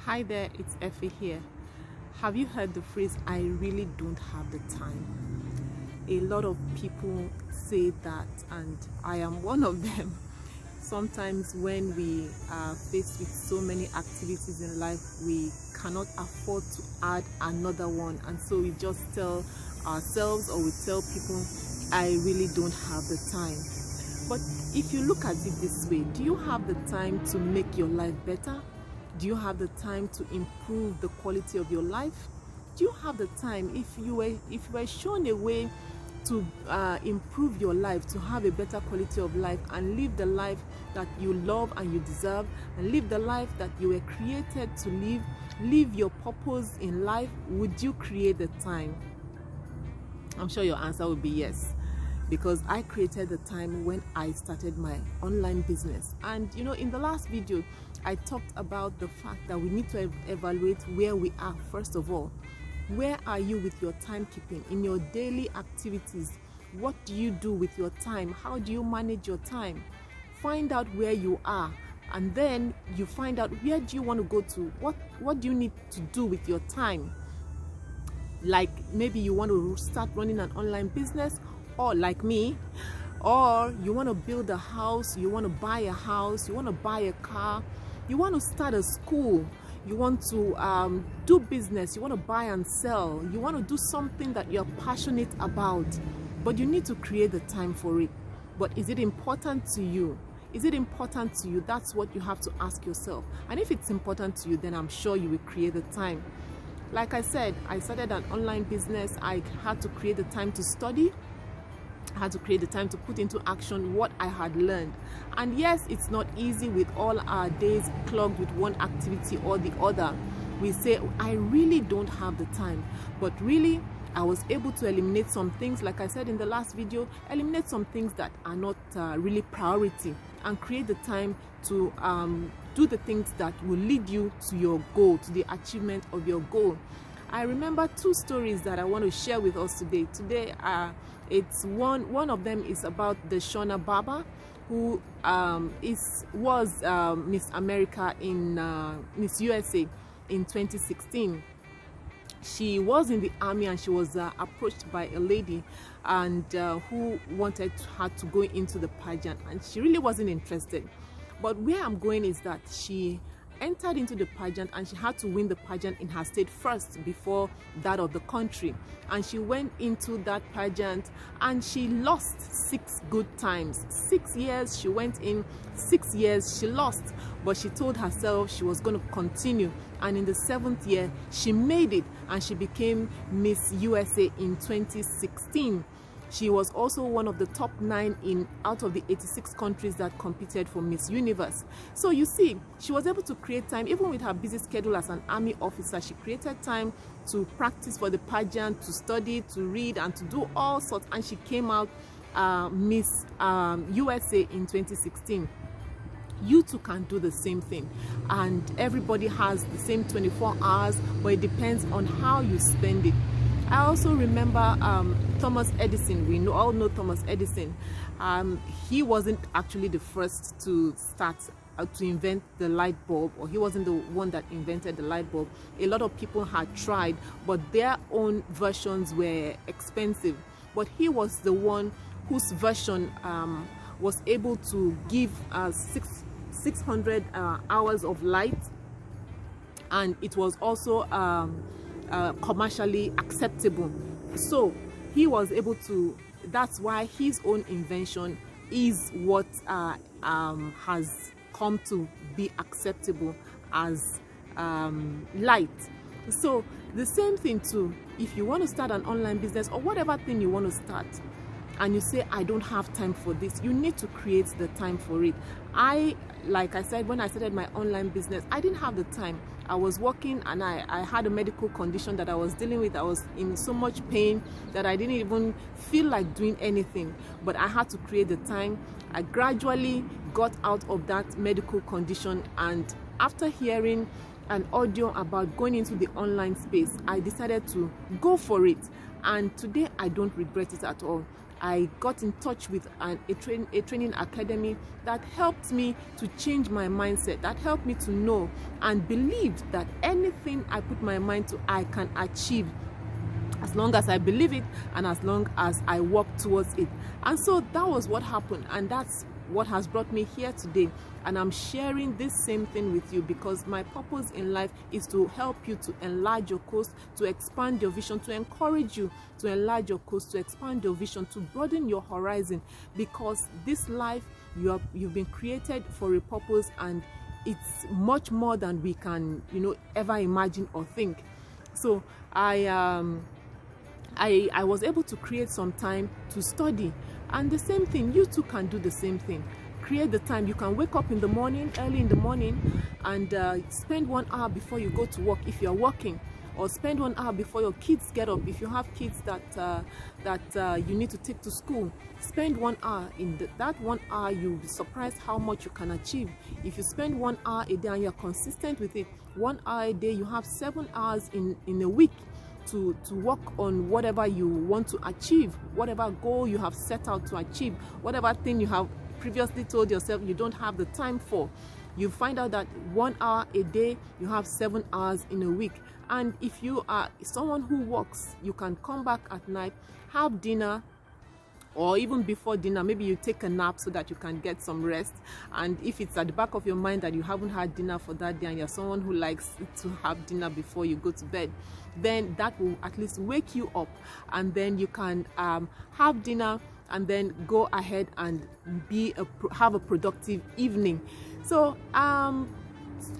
Hi there, it's Effie here. Have you heard the phrase, I really don't have the time? A lot of people say that, and I am one of them. Sometimes when we are faced with so many activities in life, we cannot afford to add another one, and so we just tell ourselves or we tell people, I really don't have the time. But if you look at it this way, do you have the time to make your life better? Do you have the time to improve the quality of your life? Do you have the time, if you were shown a way to improve your life, to have a better quality of life and live the life that you love and you deserve, and live the life that you were created to live your purpose in life, would you create the time? I'm sure your answer would be yes, because I created the time when I started my online business. And you know, in the last video I talked about the fact that we need to evaluate where we are. First of all, where are you with your timekeeping in your daily activities? What do you do with your time? How do you manage your time? Find out where you are, and then you find out where do you want to go to. What do you need to do with your time? Like maybe you want to start running an online business, or like me, or you want to build a house, you want to buy a house, you want to buy a car, you want to start a school, you want to do business, you want to buy and sell, you want to do something that you're passionate about, but you need to create the time for it. But is it important to you? Is it important to you? That's what you have to ask yourself. And if it's important to you, then I'm sure you will create the time. Like I said, I started an online business. I had to create the time to study. I had to create the time to put into action what I had learned. And yes, it's not easy with all our days clogged with one activity or the other. We say, I really don't have the time. But really, I was able to eliminate some things, like I said in the last video, eliminate some things that are not really priority, and create the time to do the things that will lead you to your goal, to the achievement of your goal. I remember two stories that I want to share with us today. It's one of them is about the Shona Baba, who was Miss America in Miss USA in 2016. She was in the army, and she was approached by a lady and who wanted her to go into the pageant, and she really wasn't interested. But where I'm going is that she entered into the pageant, and she had to win the pageant in her state first before that of the country. And she went into that pageant and she lost 6 good times. 6 years she went in, 6 years she lost, but she told herself she was going to continue. And in the 7th year she made it, and she became Miss USA in 2016. She was also one of the top 9 out of the 86 countries that competed for Miss Universe. So you see, she was able to create time, even with her busy schedule as an army officer. She created time to practice for the pageant, to study, to read, and to do all sorts. And she came out Miss USA in 2016. You too can do the same thing, and everybody has the same 24 hours, but it depends on how you spend it. I also remember Thomas Edison. We all know Thomas Edison. He wasn't actually the first to start to invent the light bulb, or he wasn't the one that invented the light bulb. A lot of people had tried, but their own versions were expensive. But he was the one whose version was able to give 600 hours of light, and it was also commercially acceptable. So he was able to, that's why his own invention is what has come to be acceptable as light. So the same thing too, if you want to start an online business or whatever thing you want to start, and you say, I don't have time for this, you need to create the time for it. Like I said, when I started my online business, I didn't have the time. I was working, and I had a medical condition that I was dealing with. I was in so much pain that I didn't even feel like doing anything, but I had to create the time. I gradually got out of that medical condition, and after hearing an audio about going into the online space, I decided to go for it, and today I don't regret it at all. I got in touch with a training academy that helped me to change my mindset, that helped me to know and believe that anything I put my mind to, I can achieve, as long as I believe it and as long as I work towards it. And so that was what happened, and that's what has brought me here today. And I'm sharing this same thing with you because my purpose in life is to help you to enlarge your coast, to expand your vision, to encourage you to enlarge your coast, to expand your vision, to broaden your horizon, because this life, you've been created for a purpose, and it's much more than we can, ever imagine or think. So I was able to create some time to study, and the same thing, you too can do the same thing. Create the time. You can wake up in the morning, early in the morning, and spend 1 hour before you go to work if you're working, or spend 1 hour before your kids get up if you have kids that you need to take to school. Spend 1 hour. That 1 hour, you'll be surprised how much you can achieve. If you spend 1 hour a day and you're consistent with it, 1 hour a day, you have 7 hours in a week to work on whatever you want to achieve, whatever goal you have set out to achieve, whatever thing you have previously told yourself you don't have the time for. You find out that 1 hour a day, you have 7 hours in a week. And if you are someone who works, you can come back at night, have dinner, or even before dinner, maybe you take a nap so that you can get some rest. And if it's at the back of your mind that you haven't had dinner for that day and you're someone who likes to have dinner before you go to bed, then that will at least wake you up, and then you can have dinner and then go ahead and have a productive evening. So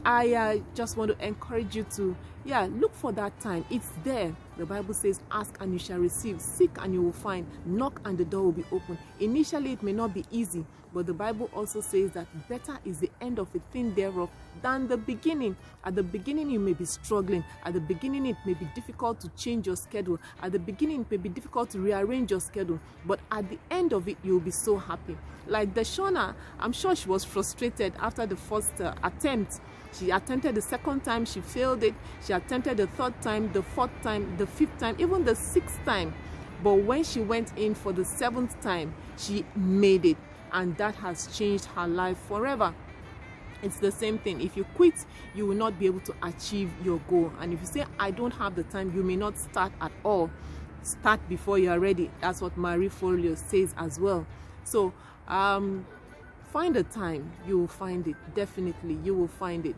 I just want to encourage you to look for that time. It's there. The Bible says, ask and you shall receive, seek and you will find, knock and the door will be open. Initially it may not be easy, but the Bible also says that better is the end of a thing thereof than the beginning. At the beginning you may be struggling. At the beginning it may be difficult to change your schedule. At the beginning it may be difficult to rearrange your schedule, but at the end of it you'll be so happy. Like Deshona, I'm sure she was frustrated after the first attempt. She attempted the second time, she failed it. She attempted the third time, the fourth time, the fifth time, even the sixth time. But when she went in for the 7th time, she made it. And that has changed her life forever. It's the same thing. If you quit, you will not be able to achieve your goal. And if you say, I don't have the time, you may not start at all. Start before you are ready. That's what Marie Forleo says as well. So, find the time, you will find it. Definitely, you will find it.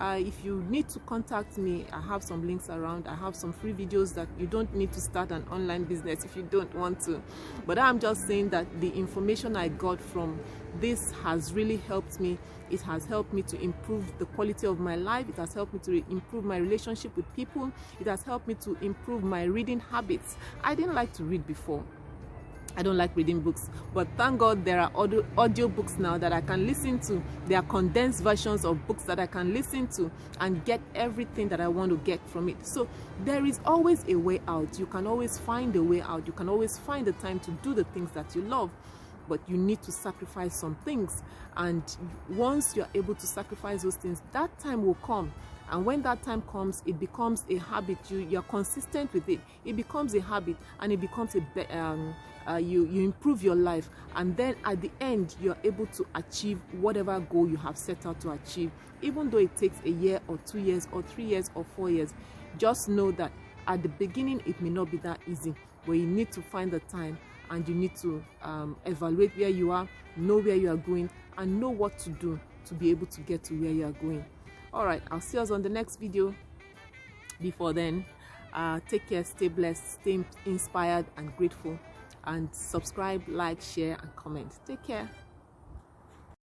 If you need to contact me, I have some links around. I have some free videos that you don't need to start an online business if you don't want to. But I'm just saying that the information I got from this has really helped me. It has helped me to improve the quality of my life. It has helped me to improve my relationship with people. It has helped me to improve my reading habits. I didn't like to read before. I don't like reading books, but thank God there are audio books now that I can listen to. There are condensed versions of books that I can listen to and get everything that I want to get from it. So there is always a way out. You can always find a way out. You can always find the time to do the things that you love, but you need to sacrifice some things. And once you're able to sacrifice those things, that time will come. And when that time comes, it becomes a habit. You're consistent with it. It becomes a habit, and it becomes you improve your life. And then at the end, you're able to achieve whatever goal you have set out to achieve. Even though it takes a year or 2 years or 3 years or 4 years, just know that at the beginning, it may not be that easy, but you need to find the time, and you need to evaluate where you are, know where you are going, and know what to do to be able to get to where you are going. All right, I'll see us on the next video. Before then, take care, stay blessed, stay inspired and grateful, and subscribe, like, share and comment. Take care.